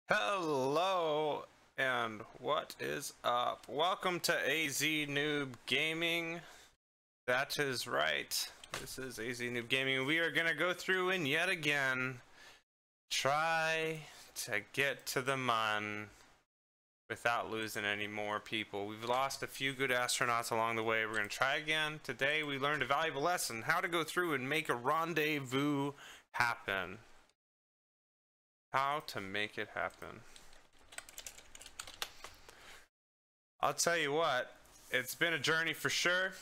Hello, and what is up? Welcome to AZ Noob Gaming. That is right. This is AZ Noob Gaming. We are going to go through and yet again try to get to the MUN without losing any more people. We've lost a few good astronauts along the way. We're going to try again. Today we learned a valuable lesson, how to go through and make a rendezvous happen. How to make it happen. I'll tell you what, it's been a journey for sure.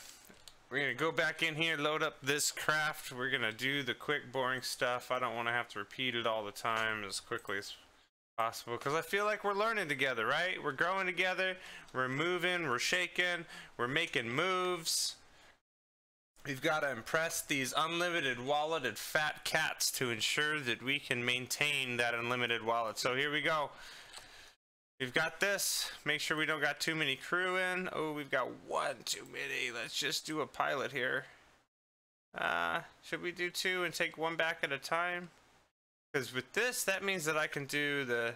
We're gonna go back in here, load up this craft. We're gonna do the quick, boring stuff. I don't want to have to repeat it all the time as quickly as possible because I feel like we're learning together, right? We're growing together, we're moving, we're shaking, we're making moves. We've got to impress these unlimited walleted fat cats to ensure that we can maintain that unlimited wallet. So here we go. We've got this. Make sure we don't got too many crew in. Oh, we've got one too many. Let's just do a pilot here. Should we do two and take one back at a time? Because with this, that means that I can do the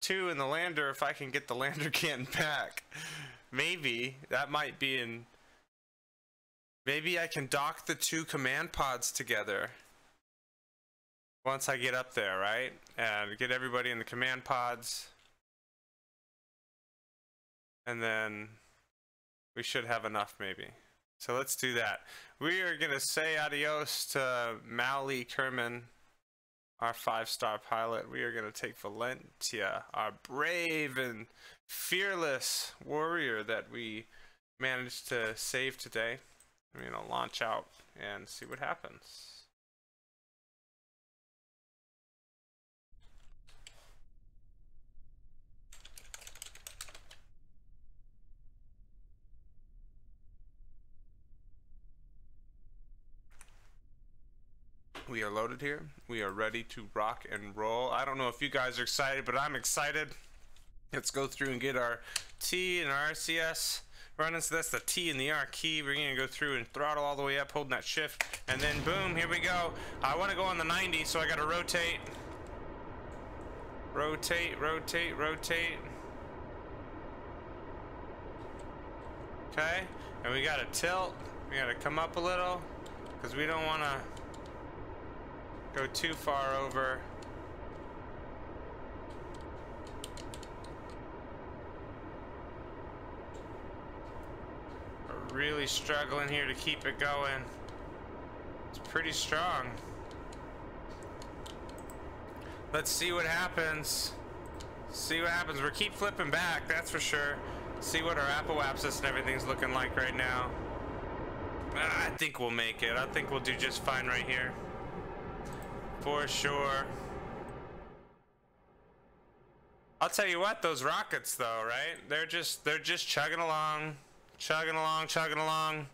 two in the lander if I can get the lander can back. Maybe. That might be in... Maybe I can dock the two command pods together. Once I get up there, right? And get everybody in the command pods. And then we should have enough maybe. So let's do that. We are going to say adios to Mally Kerman, our 5-star pilot. We are going to take Valentia, our brave and fearless warrior that we managed to save today. We're going to launch out and see what happens. We are loaded here. We are ready to rock and roll. I don't know if you guys are excited, but I'm excited. Let's go through and get our T and our RCS running. So that's the T and the R key. We're going to go through and throttle all the way up, holding that shift. And then boom, here we go. I want to go on the 90, so I got to rotate. Rotate, rotate, rotate. Okay. And we got to tilt. We got to come up a little because we don't want to go too far over. We're really struggling here to keep it going. It's pretty strong. Let's see what happens. See what happens. We keep flipping back, that's for sure. See what our apoapsis and everything's looking like right now. I think we'll make it. I think we'll do just fine right here. For sure. I'll tell you what, those rockets though, right? They're just chugging along, chugging along, chugging along.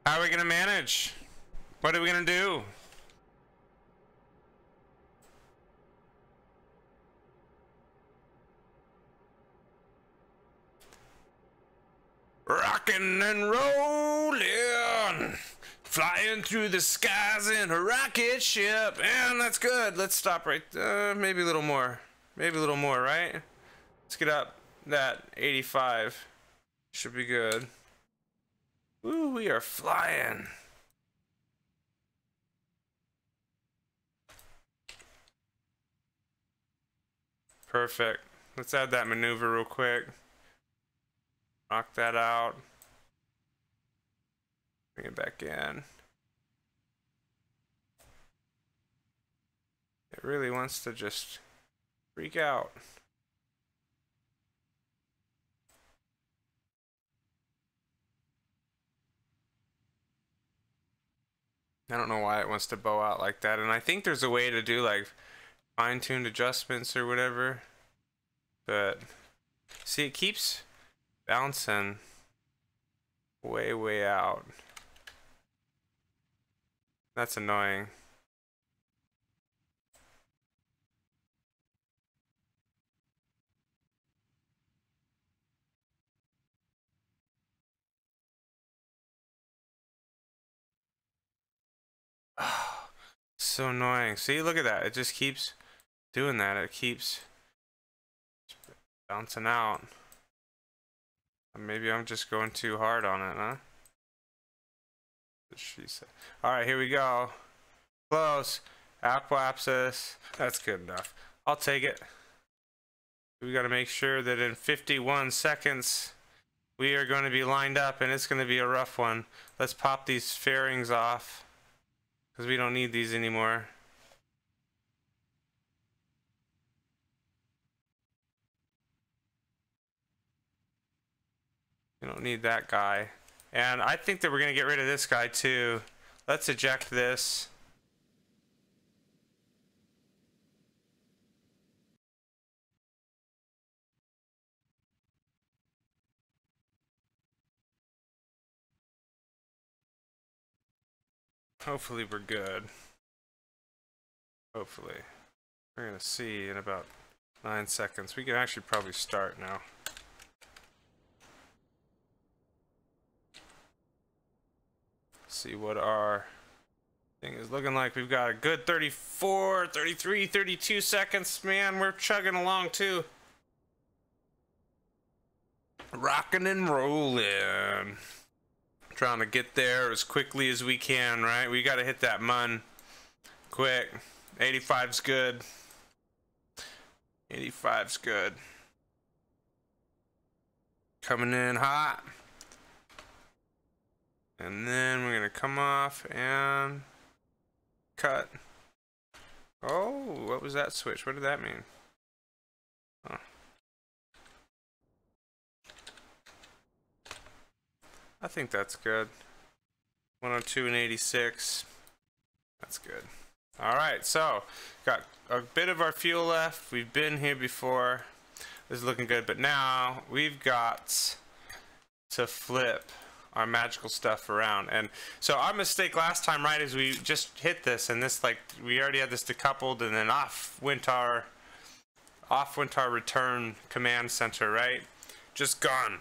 How are we gonna manage? What are we gonna do? Rockin' and rollin', flying through the skies in a rocket ship, and that's good. Let's stop right maybe a little more, right? Let's get up. That 85 should be good. Ooh, we are flying. Perfect. Let's add that maneuver real quick. Knock that out. Bring it back in. It really wants to just freak out. I don't know why it wants to bow out like that. And I think there's a way to do like fine-tuned adjustments or whatever. But see, it keeps bouncing way out. That's annoying. Oh, so annoying. See, look at that. It just keeps doing that. It keeps Bouncing out. Maybe I'm just going too hard on it, huh? She said. Alright, here we go. Close. Apoapsis. That's good enough. I'll take it. We got to make sure that in 51 seconds we are going to be lined up, and it's going to be a rough one. Let's pop these fairings off because we don't need these anymore. We don't need that guy. And I think that we're going to get rid of this guy too. Let's eject this. Hopefully we're good. Hopefully. We're going to see in about 9 seconds. We can actually probably start now. See what our thing is looking like. We've got a good 34, 33, 32 seconds. Man, we're chugging along too. Rocking and rolling. Trying to get there as quickly as we can, right? We got to hit that MUN quick. 85's good. 85's good. Coming in hot. And then we're going to come off and cut. Oh, what was that switch? What did that mean? Oh. I think that's good. 102 and 86. That's good. Alright, so got a bit of our fuel left. We've been here before. This is looking good, but now we've got to flip our magical stuff around. And so our mistake last time, right, is we just hit this, and this, like, we already had this decoupled, and then off went our return command center, right? Just gone.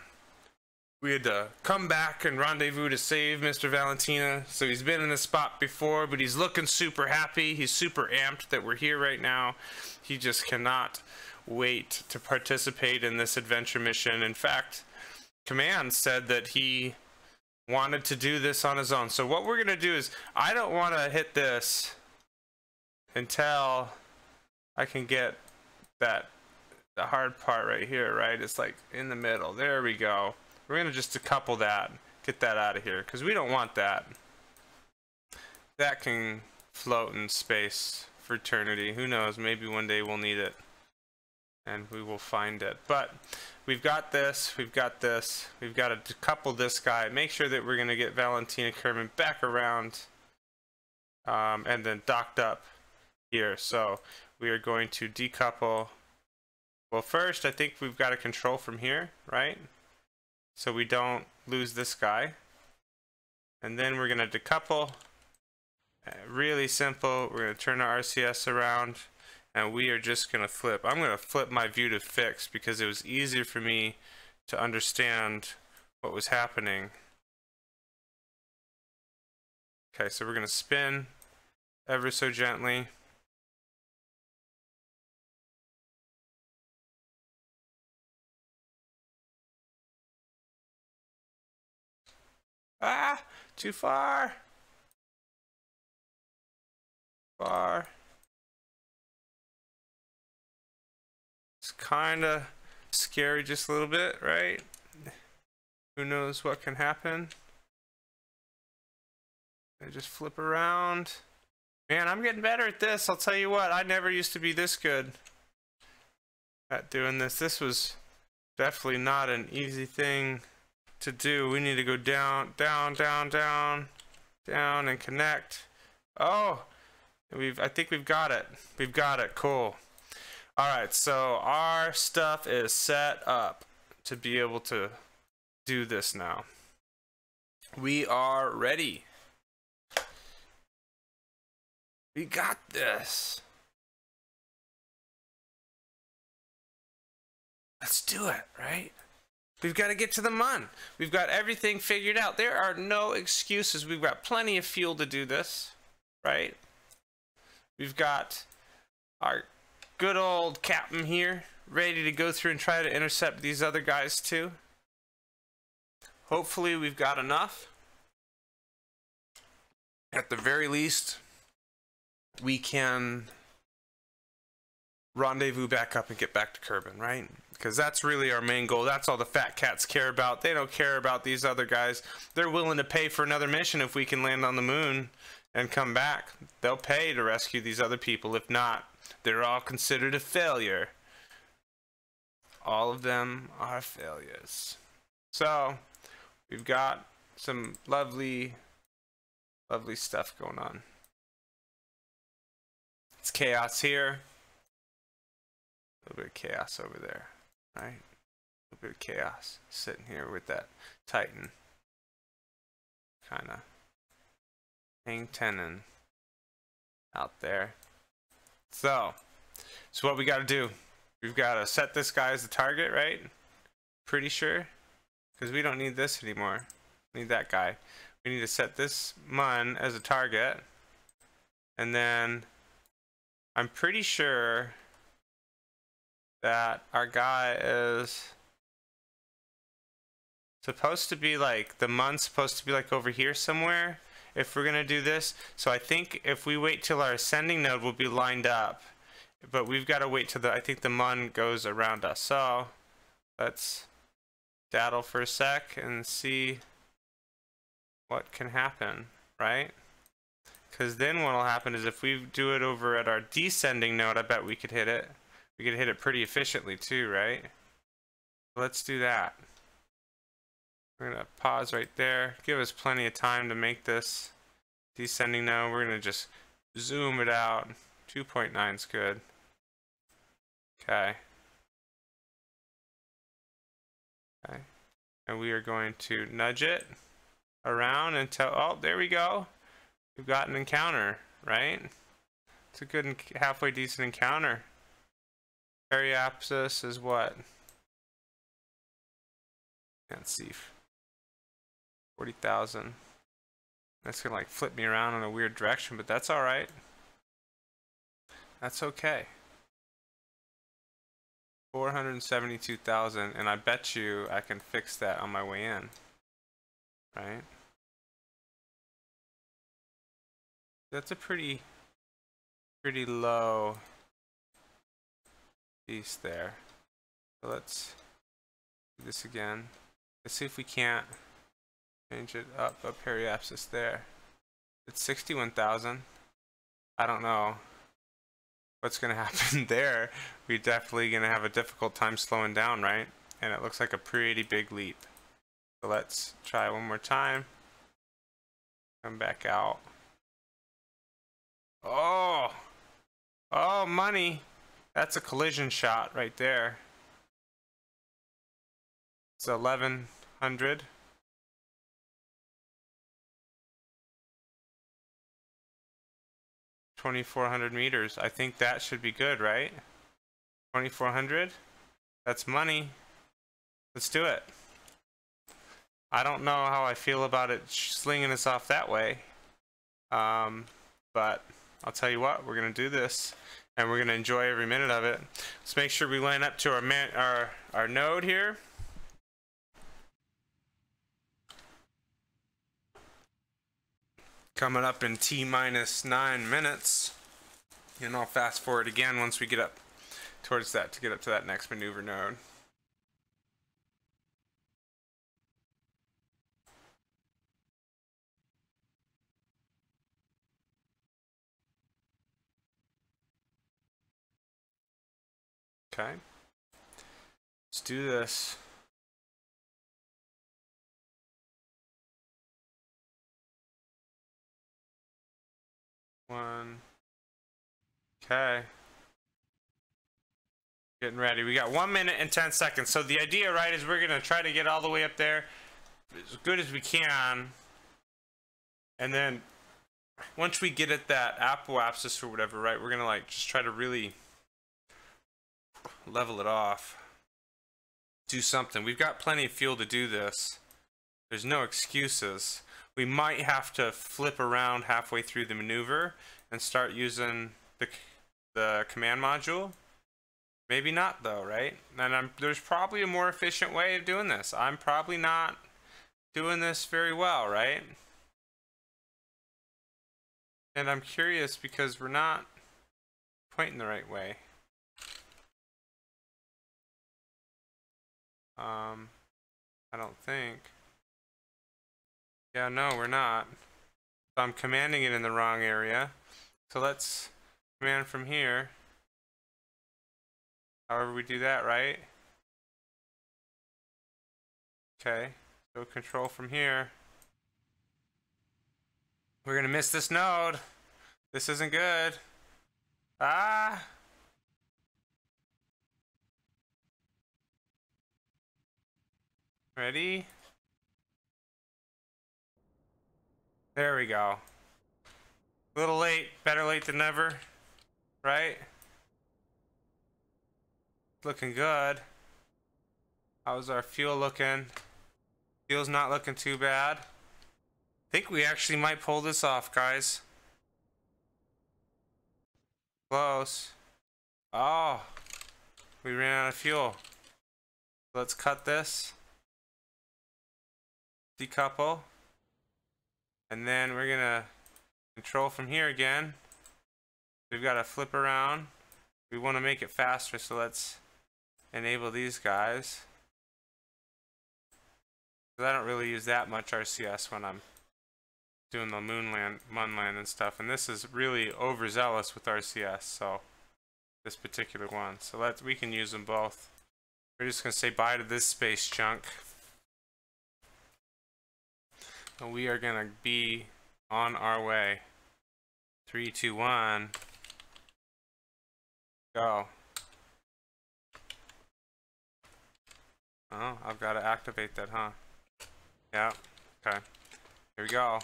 We had to come back and rendezvous to save Mr. Valentina. So he's been in this spot before, but he's looking super happy. He's super amped that we're here right now. He just cannot wait to participate in this adventure mission. In fact, Command said that he wanted to do this on his own. So what we're going to do is, I don't want to hit this until I can get the hard part right here, right? It's like in the middle. There we go. We're going to just decouple that, get that out of here, because we don't want that. That can float in space for eternity. Who knows? Maybe one day we'll need it, and we will find it. But we've got this, we've got this, we've got to decouple this guy, make sure that we're going to get Valentina Kerman back around, and then docked up here. So we are going to decouple. Well, first, I think we've got to control from here, right? So we don't lose this guy. And then we're going to decouple. Really simple. We're going to turn our RCS around, and we are just going to flip. I'm going to flip my view to fixed because it was easier for me to understand what was happening. Okay, so we're going to spin ever so gently. Ah, too far. Far. It's kind of scary just a little bit, right? Who knows what can happen? I just flip around. Man, I'm getting better at this. I'll tell you what, I never used to be this good at doing this. This was definitely not an easy thing to do. We need to go down, down, down, down, down, and connect. Oh, I think we've got it. We've got it. Cool. All right, so our stuff is set up to be able to do this now. We are ready. We got this. Let's do it, right? We've got to get to the MUN. We've got everything figured out. There are no excuses. We've got plenty of fuel to do this, right? We've got our good old captain here, ready to go through and try to intercept these other guys too. Hopefully we've got enough. At the very least, we can rendezvous back up and get back to Kerbal, right? Because that's really our main goal. That's all the fat cats care about. They don't care about these other guys. They're willing to pay for another mission if we can land on the moon and come back. They'll pay to rescue these other people. If not, they're all considered a failure. All of them are failures. So we've got some lovely stuff going on. It's chaos here. A little bit of chaos over there, right? A little bit of chaos sitting here with that Titan. Kind of hang tenon out there. So what we got to do, we've got to set this guy as the target, right? Pretty sure, because we don't need this anymore. We need that guy. We need to set this MUN as a target, and then I'm pretty sure that our guy is supposed to be like, the MUN's supposed to be like over here somewhere if we're gonna do this. So I think if we wait till our ascending node will be lined up, but we've got to wait till I think the MUN goes around us. So let's daddle for a sec and see what can happen, right? Because then what will happen is if we do it over at our descending node, I bet we could hit it. We could hit it pretty efficiently too, right? Let's do that. We're gonna pause right there. Give us plenty of time to make this descending node. We're gonna just zoom it out. 2.9 is good. Okay. Okay. And we are going to nudge it around until, oh, there we go. We've got an encounter, right? It's a good halfway decent encounter. Periapsis is what? Can't see. 40,000. That's gonna like flip me around in a weird direction, but that's all right. That's okay. 472,000, and I bet you I can fix that on my way in, right? That's a pretty low piece there. So let's do this again. Let's see if we can't change it up a periapsis there. It's 61,000. I don't know what's gonna happen there. We're definitely gonna have a difficult time slowing down, right? And it looks like a pretty big leap. So let's try one more time. Come back out. Oh! Oh, money! That's a collision shot right there. It's 1100. $2,400 meters. I think that should be good, right? 2,400. That's money. Let's do it. I don't know how I feel about it slinging us off that way, but I'll tell you what, we're gonna do this, and we're gonna enjoy every minute of it. Let's make sure we line up to our node here. Coming up in T-9 minutes, and I'll fast forward again once we get up towards that to get up to that next maneuver node. Okay, let's do this. One. Okay. Getting ready. We got 1 minute and 10 seconds. So the idea, right, is we're gonna try to get all the way up there as good as we can, and then once we get at that apoapsis or whatever, right, we're gonna like just try to really level it off. Do something. We've got plenty of fuel to do this. There's no excuses. We might have to flip around halfway through the maneuver and start using the command module. Maybe not though, right? And there's probably a more efficient way of doing this. I'm probably not doing this very well, right? And I'm curious because we're not pointing the right way. I don't think. Yeah, no, we're not. So I'm commanding it in the wrong area. So let's command from here. However we do that, right? Okay, so control from here. We're gonna miss this node. This isn't good. Ah! Ready? There we go. A little late, better late than never, right? Looking good. How's our fuel looking? Fuel's not looking too bad. I think we actually might pull this off, guys. Close. Oh, we ran out of fuel. Let's cut this. Decouple. And then we're gonna control from here again. We've got to flip around. We want to make it faster, so let's enable these guys. Because I don't really use that much RCS when I'm doing the MUN land and stuff. And this is really overzealous with RCS, so this particular one. So we can use them both. We're just gonna say bye to this space chunk. And we are gonna be on our way. 3, 2, 1. Go. Oh, I've got to activate that, huh? Yeah. Okay. Here we go.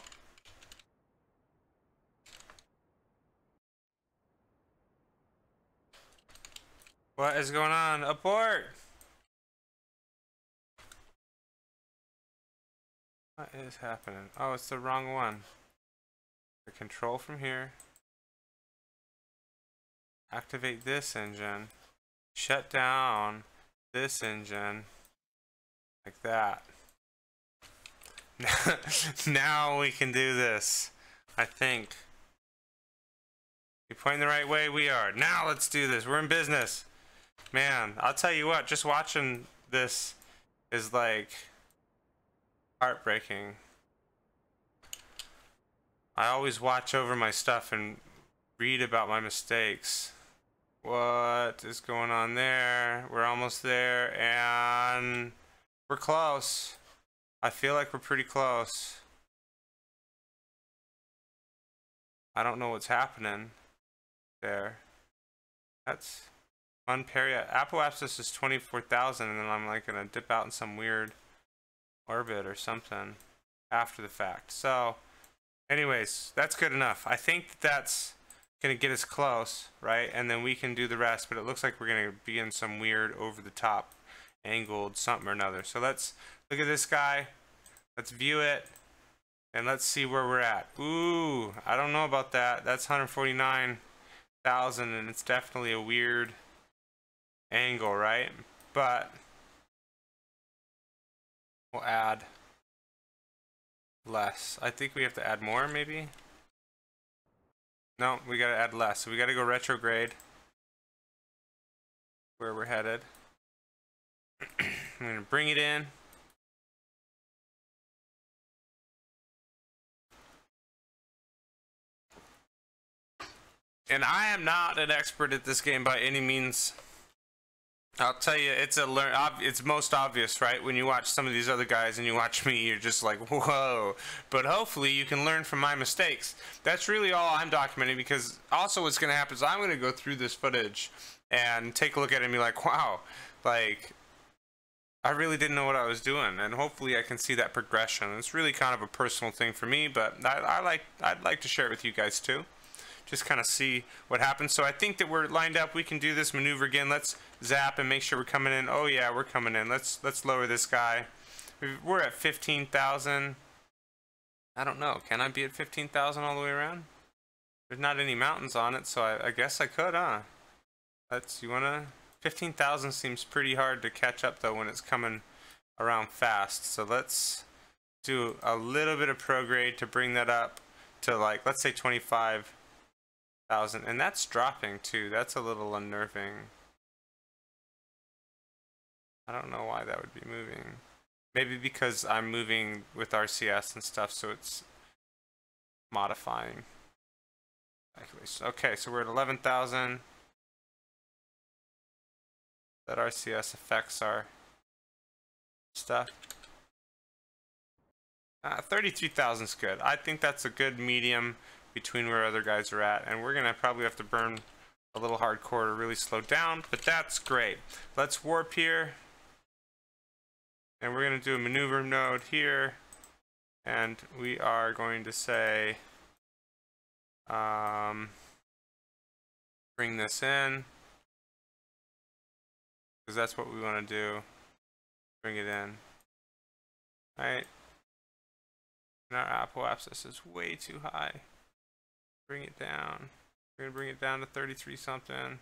What is going on? Abort! What is happening? Oh, it's the wrong one. The control from here. Activate this engine. Shut down this engine. Like that. Now we can do this. I think. You pointing the right way? We are. Now let's do this. We're in business. Man, I'll tell you what, just watching this is like heartbreaking. I always watch over my stuff and read about my mistakes. What is going on there? We're almost there and we're close. I feel like we're pretty close. I don't know what's happening there. That's MUN parity. Apoapsis is 24,000 and then I'm like gonna dip out in some weird orbit or something after the fact. So anyways, that's good enough. I think that's gonna get us close, right? And then we can do the rest, but it looks like we're gonna be in some weird over the top angled something or another. So let's look at this guy, let's view it, and let's see where we're at. Ooh, I don't know about that. That's 149,000 and it's definitely a weird angle, right? But we'll add less. I think we have to add more, maybe? No, we gotta add less. So we gotta go retrograde where we're headed. I'm gonna bring it in. And I am not an expert at this game by any means. I'll tell you, it's most obvious, right? When you watch some of these other guys and you watch me, you're just like, whoa. But hopefully you can learn from my mistakes. That's really all I'm documenting, because also what's going to happen is I'm going to go through this footage and take a look at it and be like, wow, like, I really didn't know what I was doing. And hopefully I can see that progression. It's really kind of a personal thing for me, but I'd like to share it with you guys too. Just kind of see what happens. So I think that we're lined up. We can do this maneuver again. Let's zap and make sure we're coming in. Oh yeah, we're coming in. Let's lower this guy. We're at 15,000. I don't know. Can I be at 15,000 all the way around? There's not any mountains on it, so I guess I could, huh? You wanna 15,000 seems pretty hard to catch up though when it's coming around fast. So let's do a little bit of prograde to bring that up to, like, let's say 25,000, and that's dropping too. That's a little unnerving. I don't know why that would be moving. Maybe because I'm moving with RCS and stuff, so it's modifying. Okay, so we're at 11,000. That RCS affects our stuff. 33,000 is good. I think that's a good medium between where other guys are at, and we're gonna probably have to burn a little hardcore to really slow down, but that's great. Let's warp here, and we're gonna do a maneuver node here, and we are going to say bring this in, because that's what we want to do. Bring it in. All right. And our Apple abscess is way too high. Bring it down. We're gonna bring it down to 33 something.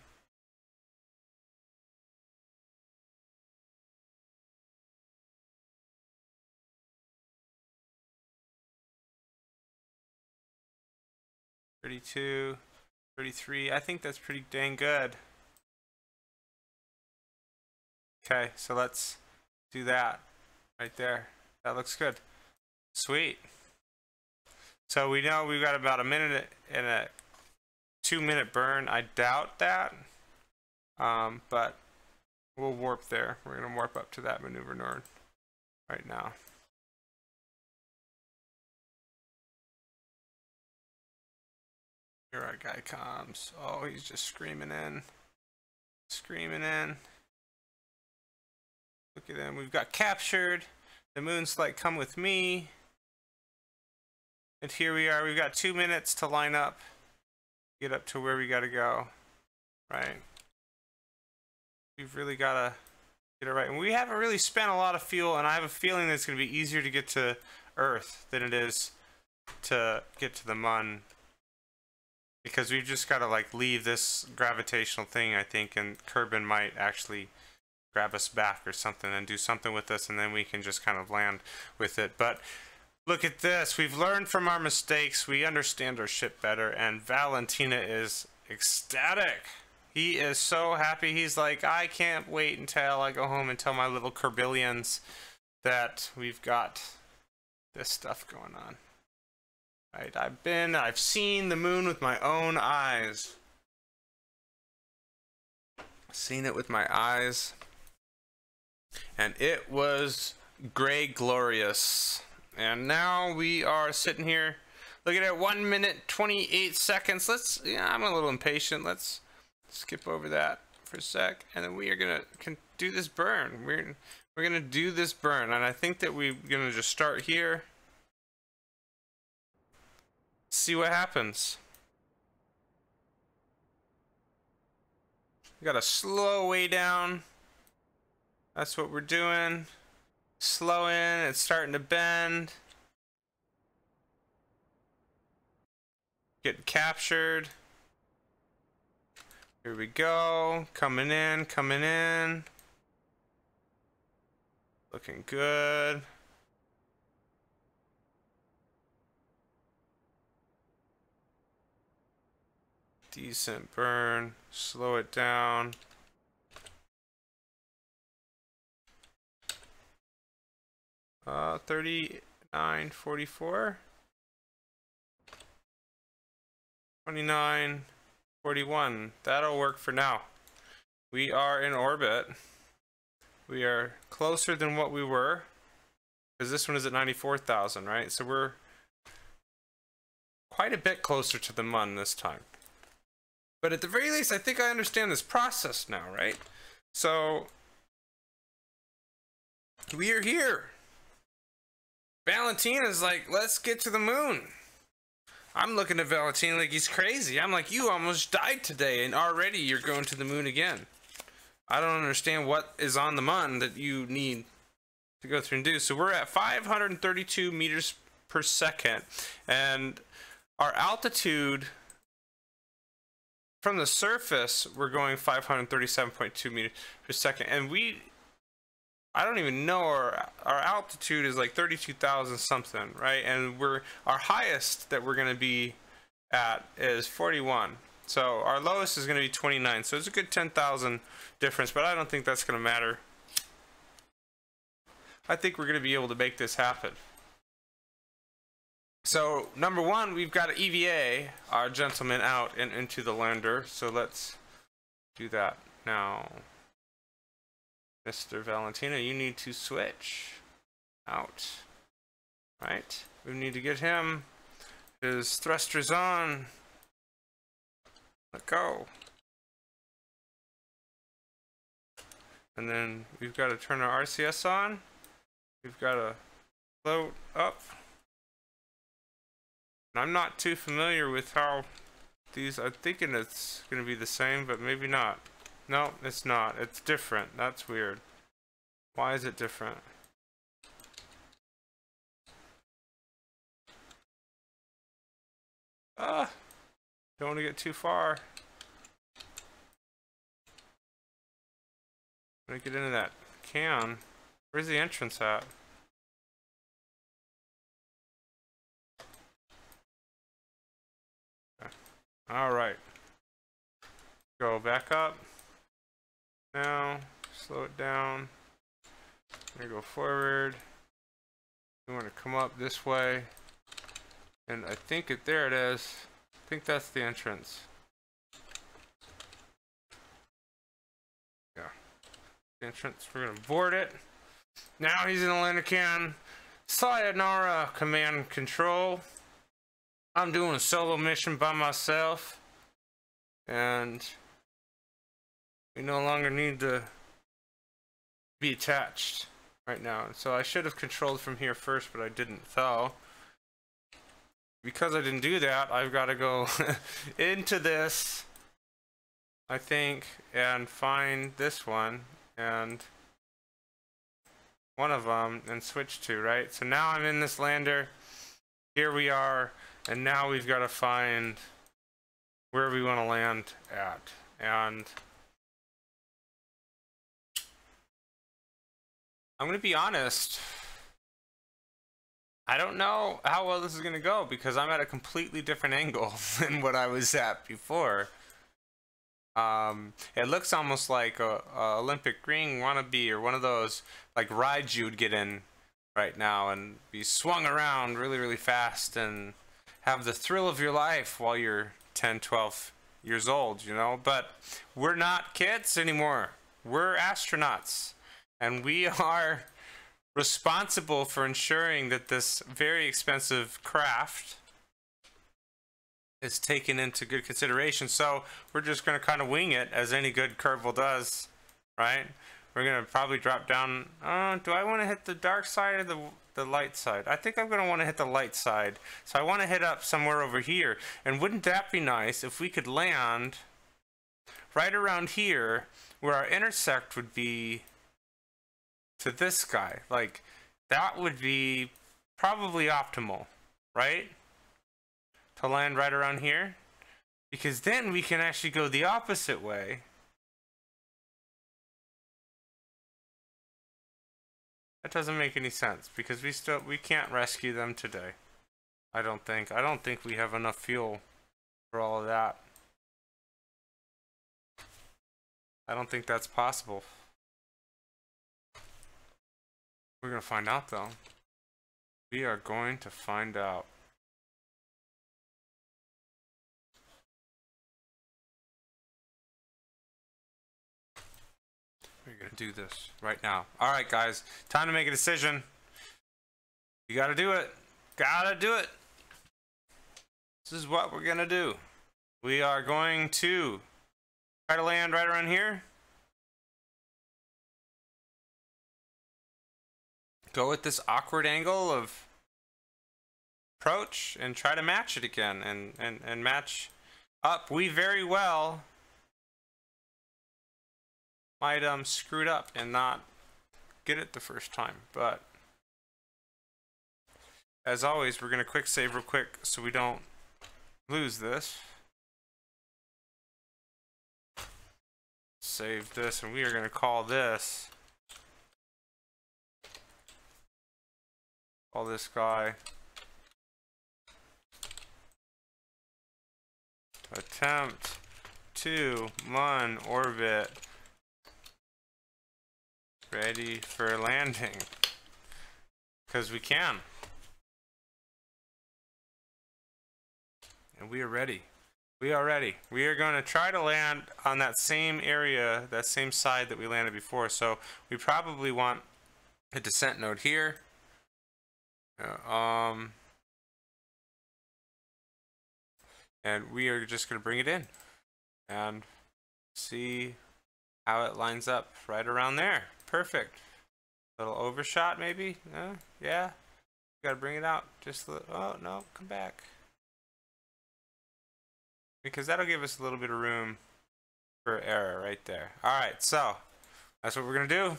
$32, $33. I think that's pretty dang good. Okay, so let's do that right there. That looks good. Sweet. So we know we've got about a minute and a 2-minute burn. I doubt that, but we'll warp there. We're gonna warp up to that maneuver node right now. Here our guy comes. Oh, he's just screaming in. Screaming in. Look at him. We've got captured. The moon's like, come with me. And here we are. We've got 2 minutes to line up. Get up to where we gotta go. Right. We've really gotta get it right. And we haven't really spent a lot of fuel, and I have a feeling that it's gonna be easier to get to Earth than it is to get to the MUN. Because we've just gotta like leave this gravitational thing, I think, and Kerbal might actually grab us back or something and do something with us, and then we can just kind of land with it. But look at this. We've learned from our mistakes. We understand our ship better, and Valentina is ecstatic. He is so happy. He's like, I can't wait until I go home and tell my little Kerbalians that we've got this stuff going on. Right, I've seen the moon with my own eyes. Seen it with my eyes. And it was gray glorious. And now we are sitting here. Look at it, 1 minute, 28 seconds. I'm a little impatient. Let's skip over that for a sec. And then we are gonna do this burn. We're gonna do this burn. And I think that we're gonna just start here. See what happens. We gotta slow way down. That's what we're doing. Slow in, it's starting to bend. Getting captured. Here we go. Coming in, coming in. Looking good. Decent burn. Slow it down. Uh, 39.44. 29.41. That'll work for now. We are in orbit. We are closer than what we were, because this one is at 94,000, right? So we're quite a bit closer to the MUN this time. But at the very least, I think I understand this process now, right? So we are here. Valentina's like, let's get to the moon. I'm looking at Valentina like he's crazy. I'm like, you almost died today, and already you're going to the moon again. I don't understand what is on the MUN that you need to go through and do. So we're at 532 meters per second, and our altitude from the surface, we're going 537.2 meters per second, and I don't even know, our altitude is like 32,000 something, right? And our highest that we're going to be at is 41. So our lowest is going to be 29. So it's a good 10,000 difference, but I don't think that's going to matter. I think we're going to be able to make this happen. So number one, we've got to EVA our gentleman out and into the lander. So let's do that now. Mr. Valentino, you need to switch out. Right? We need to get him his thrusters on. Let go. And then we've got to turn our RCS on. We've got to float up. And I'm not too familiar with how these, I'm thinking it's going to be the same, but maybe not. No, it's not. It's different. That's weird. Why is it different? Don't want to get too far. I'm going to get into that can. Where's the entrance at? Okay. All right. Go back up. Now, slow it down. I'm gonna go forward. We want to come up this way. And I think there it is. I think that's the entrance. Yeah. The entrance, we're gonna board it. Now he's in the lander can. Sayonara, command control. I'm doing a solo mission by myself. And we no longer need to be attached right now. So I should have controlled from here first, but I didn't. So because I didn't do that, I've got to go into this, I think, and find this one and one of them and switch to, right? So now I'm in this lander. Here we are, and now we've got to find where we want to land at. And I'm going to be honest, I don't know how well this is going to go because I'm at a completely different angle than what I was at before. It looks almost like a Olympic ring wannabe, or one of those like rides you would get in right now and be swung around really, really fast and have the thrill of your life while you're 10, 12 years old, you know. But we're not kids anymore. We're astronauts. And we are responsible for ensuring that this very expensive craft is taken into good consideration. So we're just going to kind of wing it, as any good Kerbal does, right? We're going to probably drop down. Do I want to hit the dark side or the light side? I think I'm going to want to hit the light side. So I want to hit up somewhere over here. And wouldn't that be nice if we could land right around here where our intersect would be to this guy? Like, that would be probably optimal, right? To land right around here, because then we can actually go the opposite way. That doesn't make any sense because we can't rescue them today. I don't think we have enough fuel for all of that. I don't think that's possible. We're going to find out, though. We are going to find out. We're going to do this right now. All right, guys. Time to make a decision. You got to do it. Got to do it. This is what we're going to do. We are going to try to land right around here. Go with this awkward angle of approach and try to match it again and match up. We very well might screw it up and not get it the first time, but as always, we're gonna quick save real quick so we don't lose this. save this, and we are going to call this. Call this guy. Attempt to MUN orbit. Ready for landing. Because we can. And we are ready. We are ready. We are going to try to land on that same area, that same side that we landed before. So we probably want a descent node here. And we are just going to bring it in and see how it lines up right around there. Perfect. Little overshot maybe? Yeah. Got to bring it out. Just oh no, come back. Because that'll give us a little bit of room for error right there. Alright, so that's what we're going to do.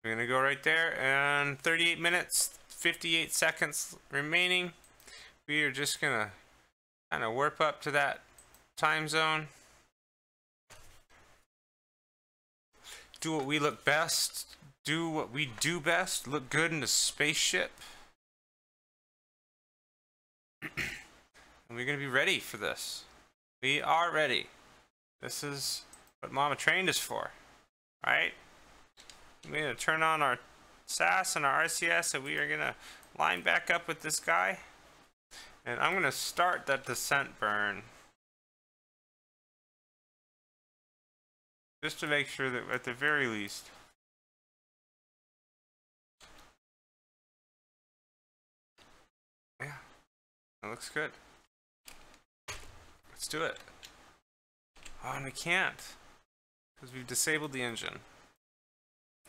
We're going to go right there, and 38 minutes, 58 seconds remaining. We are just going to kind of warp up to that time zone. Do what we look best. Do what we do best. Look good in the spaceship. And we're going to be ready for this. We are ready. This is what Mama trained us for. Right? We're going to turn on our SAS and our RCS, and we are going to line back up with this guy. And I'm going to start that descent burn. Just to make sure that at the very least, yeah, that looks good. Let's do it. Oh, and we can't, because we've disabled the engine.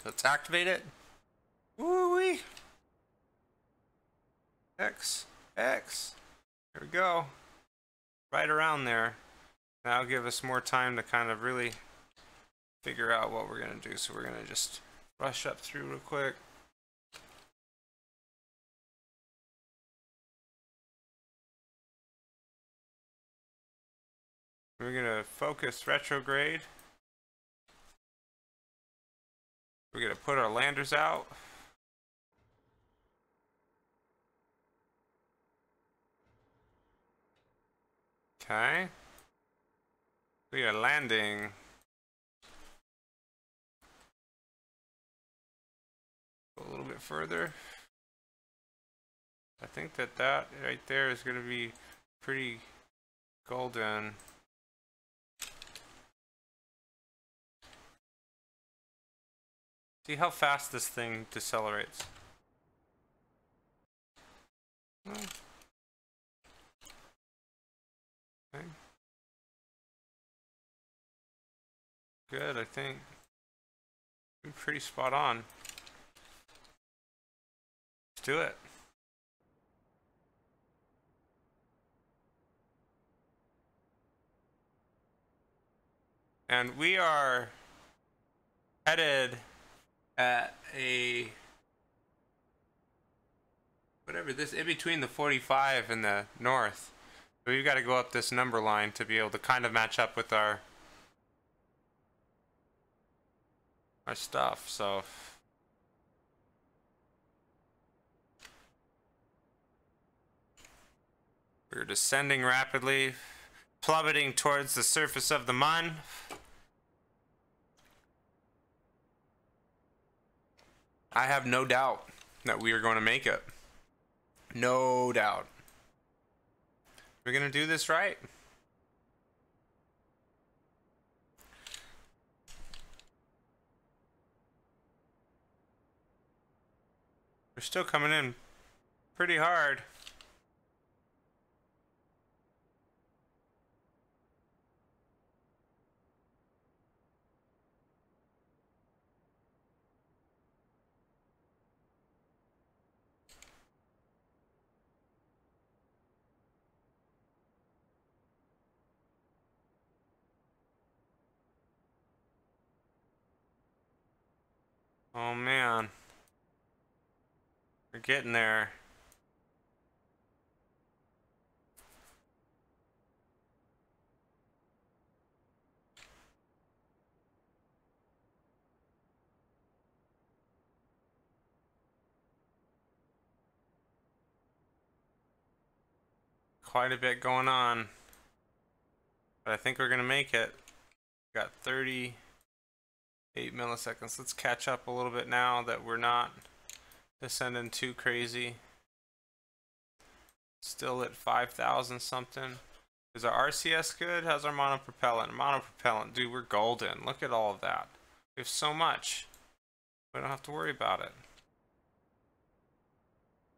Let's activate it. Woo-wee. X. There we go. Right around there. That'll give us more time to kind of really figure out what we're going to do. So we're going to just rush up through real quick. We're going to focus retrograde. We're going to put our landers out. Okay. We are landing. Go a little bit further. I think that right there is going to be pretty golden. See how fast this thing decelerates. Okay. Good, I think. Pretty spot on. Let's do it. And we are headed at a whatever this in between the 45 and the north. So we've got to go up this number line to be able to kind of match up with our stuff. So we're descending rapidly, plummeting towards the surface of the MUN. I have no doubt that we are going to make it. No doubt. We're going to do this right. We're still coming in pretty hard. Oh man, we're getting there. quite a bit going on. But I think we're gonna make it. Got 38 milliseconds. Let's catch up a little bit now that we're not descending too crazy. Still at 5,000 something. Is our RCS good? How's our monopropellant? Monopropellant, dude, we're golden. Look at all of that. We have so much. We don't have to worry about it.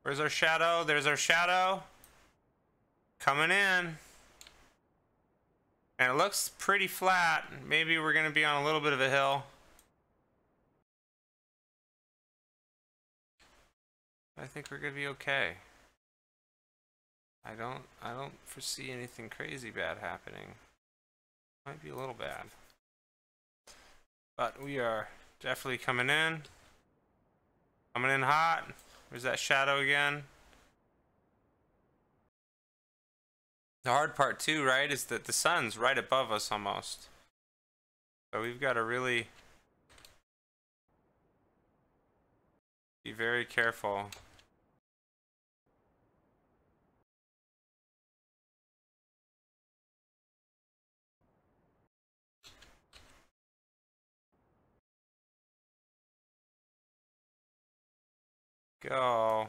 Where's our shadow? There's our shadow. Coming in. And it looks pretty flat. Maybe we're gonna be on a little bit of a hill. I think we're gonna be okay. I don't foresee anything crazy bad happening. Might be a little bad. But we are definitely coming in. Coming in hot. Where's that shadow again? The hard part too, right, is that the sun's right above us almost. So we've got to really be very careful. Go.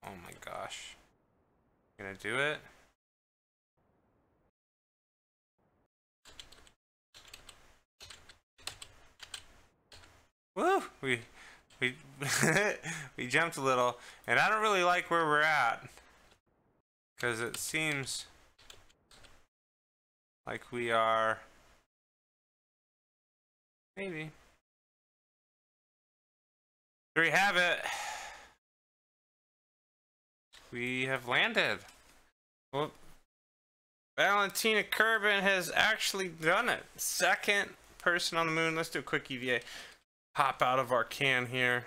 Oh my gosh. Gonna do it? Woo! We we jumped a little, and I don't really like where we're at, because it seems like we are maybe. There you have it. We have landed. Well, Valentina Kerbal has actually done it. Second person on the moon. Let's do a quick EVA. Hop out of our can here.